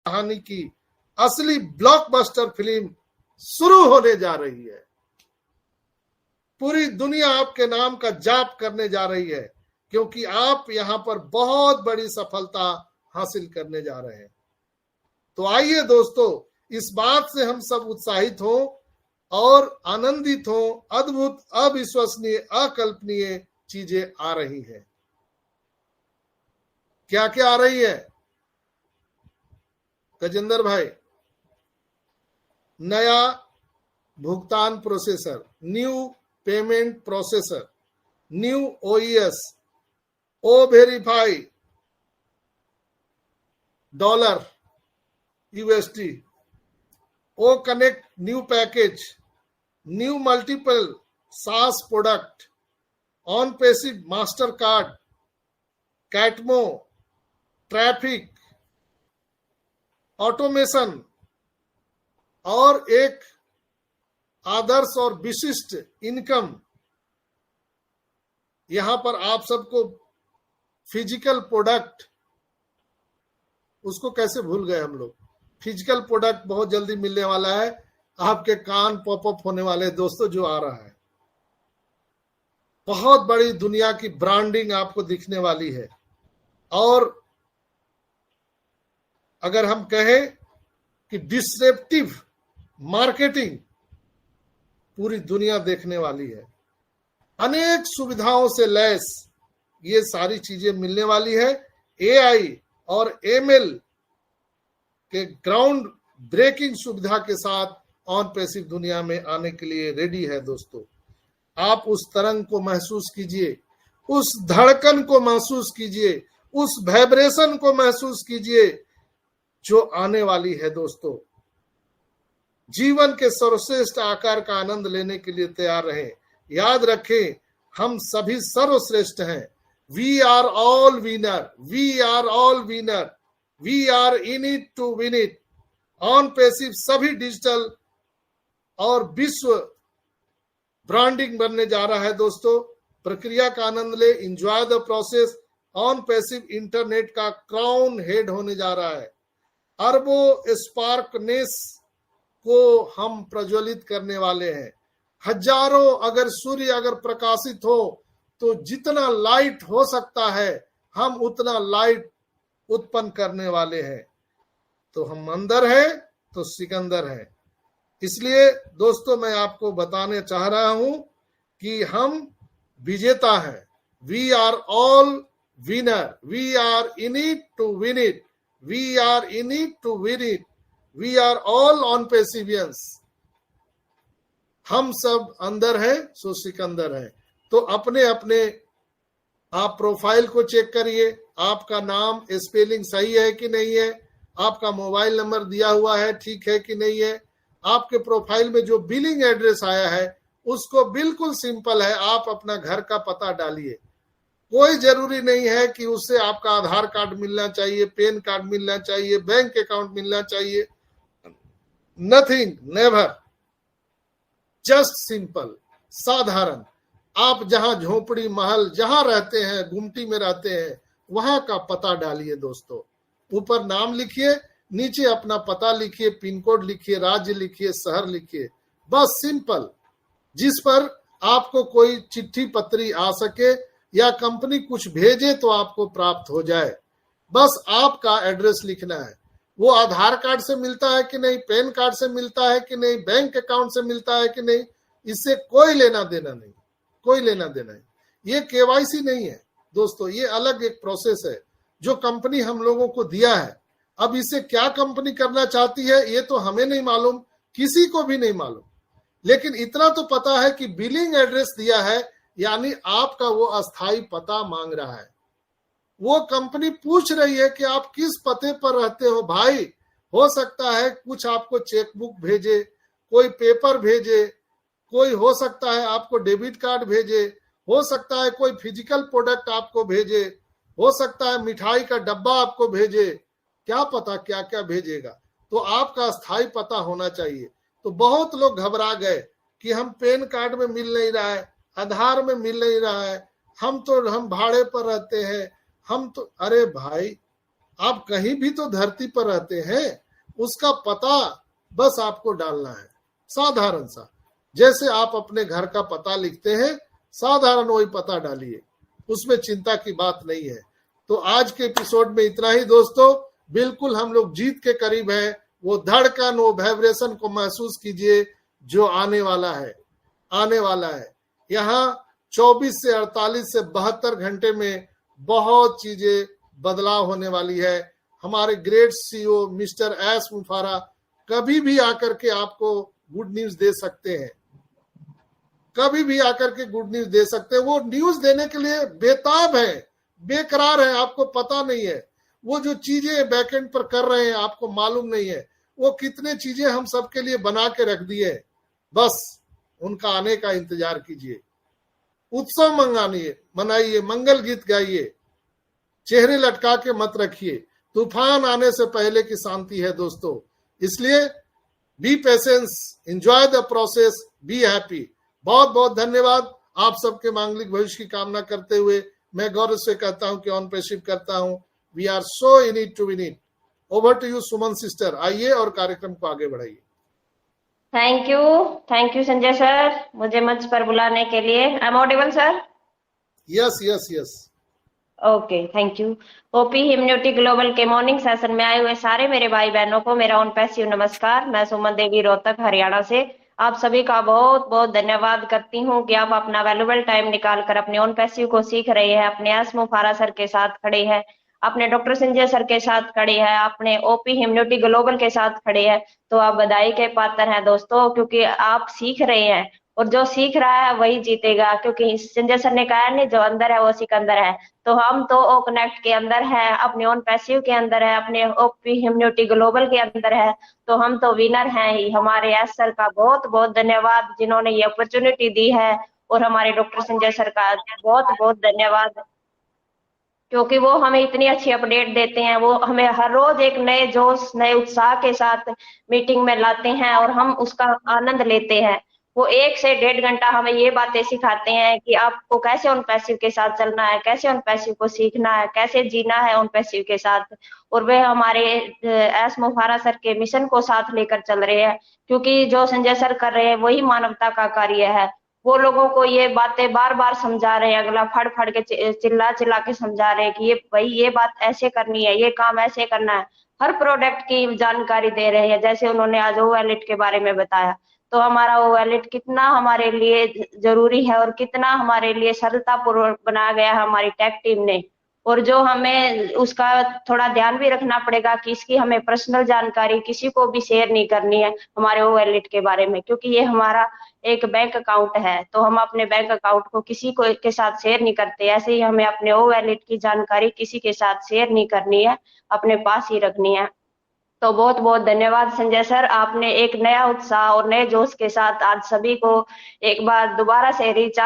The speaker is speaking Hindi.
कहानी की असली ब्लॉकबस्टर फिल्म शुरू होने जा रही है। पूरी दुनिया आपके नाम का जाप करने जा रही है, क्योंकि आप यहां पर बहुत बड़ी सफलता हासिल करने जा रहे हैं। तो आइए दोस्तों, इस बात से हम सब उत्साहित हों और आनंदित हों। अद्भुत, अविश्वसनीय, अकल्पनीय चीजें आ रही हैं। क्या क्या आ रही है गजेंद्र भाई? नया भुगतान processor, new payment processor, new OES, O verify dollar USD, O connect new package, new multiple SaaS product, on passive master card, कैटमो, ट्रैफिक, ऑटोमेशन और एक आदर्श और विशिष्ट इनकम। यहां पर आप सबको फिजिकल प्रोडक्ट, उसको कैसे भूल गए हम लोग, फिजिकल प्रोडक्ट बहुत जल्दी मिलने वाला है। आपके कान पॉपअप होने वाले दोस्तों, जो आ रहा है। बहुत बड़ी दुनिया की ब्रांडिंग आपको दिखने वाली है। और अगर हम कहें कि डिसरप्टिव मार्केटिंग पूरी दुनिया देखने वाली है। अनेक सुविधाओं से लैस ये सारी चीजें मिलने वाली है। एआई और एमएल के ग्राउंड ब्रेकिंग सुविधा के साथ ऑन पैसिव दुनिया में आने के लिए रेडी है दोस्तों। आप उस तरंग को महसूस कीजिए, उस धड़कन को महसूस कीजिए, उस वाइब्रेशन को महसूस कीजिए जो आने वाली है दोस्तों। जीवन के सर्वश्रेष्ठ आकार का आनंद लेने के लिए तैयार रहें। याद रखें, हम सभी सर्वश्रेष्ठ हैं। We are all winner, we are all winner, we are in it to win it. On passive सभी डिजिटल और विश्व ब्रांडिंग बनने जा रहा है दोस्तों। प्रक्रिया का आनंद ले, enjoy the process. On passive internet का क्राउन हेड होने जा रहा है। अरबों स्पार्कनेस को हम प्रज्वलित करने वाले हैं। हजारों, अगर सूर्य अगर प्रकाशित हो तो जितना लाइट हो सकता है हम उतना लाइट उत्पन्न करने वाले हैं। तो हम अंदर हैं तो सिकंदर हैं। इसलिए दोस्तों, मैं आपको बताने चाह रहा हूं कि हम विजेता हैं। We are all winner, we are in it to win it, we are in it to win it, we are all on पैसिवियंस। हम सब अंदर हैं सो सिकंदर हैं। तो अपने अपने आप प्रोफाइल को चेक करिए। आपका नाम स्पेलिंग सही है कि नहीं है, आपका मोबाइल नंबर दिया हुआ है ठीक है कि नहीं है, आपके प्रोफाइल में जो बिलिंग एड्रेस आया है उसको बिल्कुल सिंपल है, आप अपना घर का पता डालिए। कोई जरूरी नहीं है कि उससे आपका आधार कार्ड मिलना चाहिए, पैन कार्ड मिलना चाहिए, बैंक अकाउंट मिलना चाहिए। नथिंग, नेवर, जस्ट सिंपल, साधारण। आप जहां झोपड़ी महल जहां रहते हैं, गुमटी में रहते हैं, वहां का पता डालिए दोस्तों। ऊपर नाम लिखिए, नीचे अपना पता लिखिए, पिन कोड लिखिए, राज्य लिखिए, शहर लिखिए। बस सिंपल, जिस पर आपको कोई चिट्ठी पत्री आ सके या कंपनी कुछ भेजे तो आपको प्राप्त हो जाए। बस आपका एड्रेस लिखना है। वो आधार कार्ड से मिलता है कि नहीं, पैन कार्ड से मिलता है कि नहीं, बैंक अकाउंट से मिलता है कि नहीं, इससे कोई लेना देना नहीं, कोई लेना देना नहीं। ये केवाईसी नहीं है दोस्तों, ये अलग एक प्रोसेस है जो कंपनी हम लोगों को दिया है। अब इसे क्या कंपनी करना चाहती है ये तो हमें नहीं मालूम, किसी को भी नहीं मालूम। लेकिन इतना तो पता है कि बिलिंग एड्रेस दिया है, यानी आपका वो अस्थाई पता मांग रहा है। वो कंपनी पूछ रही है कि आप किस पते पर रहते हो भाई। हो सकता है कुछ आपको चेकबुक भेजे, कोई पेपर भेजे, कोई हो सकता है आपको डेबिट कार्ड भेजे, हो सकता है कोई फिजिकल प्रोडक्ट आपको भेजे, हो सकता है मिठाई का डब्बा आपको भेजे, क्या पता क्या क्या भेजेगा। तो आपका स्थायी पता होना चाहिए। तो बहुत लोग घबरा गए कि हम पैन कार्ड में मिल नहीं रहा है, आधार में मिल नहीं रहा है, हम भाड़े पर रहते हैं, हम तो, अरे भाई आप कहीं भी तो धरती पर रहते हैं, उसका पता बस आपको डालना है, साधारण सा, जैसे आप अपने घर का पता लिखते हैं, साधारण वही पता डालिए, उसमें चिंता की बात नहीं है। तो आज के एपिसोड में इतना ही दोस्तों, बिल्कुल हम लोग जीत के करीब हैं। वो धड़कन, वो वाइब्रेशन को महसूस कीजिए जो आने वाला है, आने वाला है। यहाँ 24 से 48 से 72 घंटे में बहुत चीजें बदलाव होने वाली है। हमारे ग्रेट सीईओ मिस्टर एस मुफारा कभी भी आकर के आपको गुड न्यूज दे सकते हैं, कभी भी आकर के गुड न्यूज दे सकते हैं। वो न्यूज देने के लिए बेताब है, बेकरार है, आपको पता नहीं है। वो जो चीजें बैकएंड पर कर रहे हैं आपको मालूम नहीं है, वो कितने चीजें हम सबके लिए बना के रख दिए। बस उनका आने का इंतजार कीजिए, उत्सव मनाइए, मंगल गीत गाइए, चेहरे लटका के मत रखिए। तूफान आने से पहले की शांति है दोस्तों, इसलिए B patience, enjoy the process, be happy. बहुत बहुत धन्यवाद। आप सबके मांगलिक भविष्य की कामना करते हुए मैं गौरव से कहता हूं कि ऑन पे शिफ्ट करता हूं। We are so in it to win it. Over to you Suman sister, आइए और कार्यक्रम को आगे बढ़ाइए। थैंक यू संजय सर, मुझे मंच पर बुलाने के लिए। I am audible sir? Yes yes yes. Okay, thank you. OP immunity global के मॉर्निंग सेशन में आए हुए सारे मेरे भाई बहनों को मेरा ऑन पैसिव नमस्कार। मैं सुमन देवी, रोहतक, हरियाणा से आप सभी का बहुत बहुत धन्यवाद करती हूँ कि आप अपना वैल्यूबल टाइम निकाल कर अपने ऑन पैसिव को सीख रहे हैं, अपने एस मुफारा सर के साथ खड़े हैं, अपने डॉक्टर संजय सर के साथ खड़े हैं, अपने ओपी इम्यूनिटी ग्लोबल के साथ खड़े हैं। तो आप बधाई के पात्र हैं दोस्तों, क्योंकि आप सीख रहे हैं और जो सीख रहा है वही जीतेगा। क्योंकि संजय सर ने कहा नहीं, जो अंदर है वो सिकंदर है। तो हम तो ओ कनेक्ट के अंदर है, अपने ओन पैसिव के अंदर है, अपने ओपी इम्यूनिटी ग्लोबल के अंदर है, तो हम तो विनर हैं ही। हमारे एस सर का बहुत बहुत धन्यवाद जिन्होंने ये अपॉर्चुनिटी दी है, और हमारे डॉक्टर संजय सर का बहुत बहुत धन्यवाद, क्योंकि वो हमें इतनी अच्छी अपडेट देते हैं। वो हमें हर रोज एक नए जोश, नए उत्साह के साथ मीटिंग में लाते हैं और हम उसका आनंद लेते हैं। वो 1 से 1.5 घंटा हमें ये बातें सिखाते हैं कि आपको कैसे उन पैसिव के साथ चलना है, कैसे उन पैसिव को सीखना है, कैसे जीना है उन पैसिव के साथ। और वे हमारे एस मुफारा सर के मिशन को साथ लेकर चल रहे हैं, क्योंकि जो संजय सर कर रहे हैं वही मानवता का कार्य है। वो लोगों को ये बातें बार बार समझा रहे हैं, अगला फड़ फड़ के चिल्ला चिल्ला के समझा रहे हैं कि ये भाई ये बात ऐसे करनी है, ये काम ऐसे करना है। हर प्रोडक्ट की जानकारी दे रहे हैं, जैसे उन्होंने आज ओ वैलेट के बारे में बताया। तो हमारा वो वैलेट कितना हमारे लिए जरूरी है और कितना हमारे लिए सरलता पूर्वक बनाया गया है हमारी टेक टीम ने। और जो हमें उसका थोड़ा ध्यान भी रखना पड़ेगा कि इसकी हमें पर्सनल जानकारी किसी को भी शेयर नहीं करनी है हमारे वो वैलेट के बारे में, क्योंकि ये हमारा एक बैंक अकाउंट है। तो हम अपने बैंक अकाउंट को किसी को के साथ शेयर नहीं करते। ऐसे ही हमें अपने ओ वैलेट की जानकारी किसी के साथ शेयर नहीं करनी है, अपने पास ही रखनी है। तो बहुत बहुत धन्यवाद संजय सर, आपने एक नया उत्साह और नए जोश के साथ आज सभी को एक बार दोबारा से रिचार्ज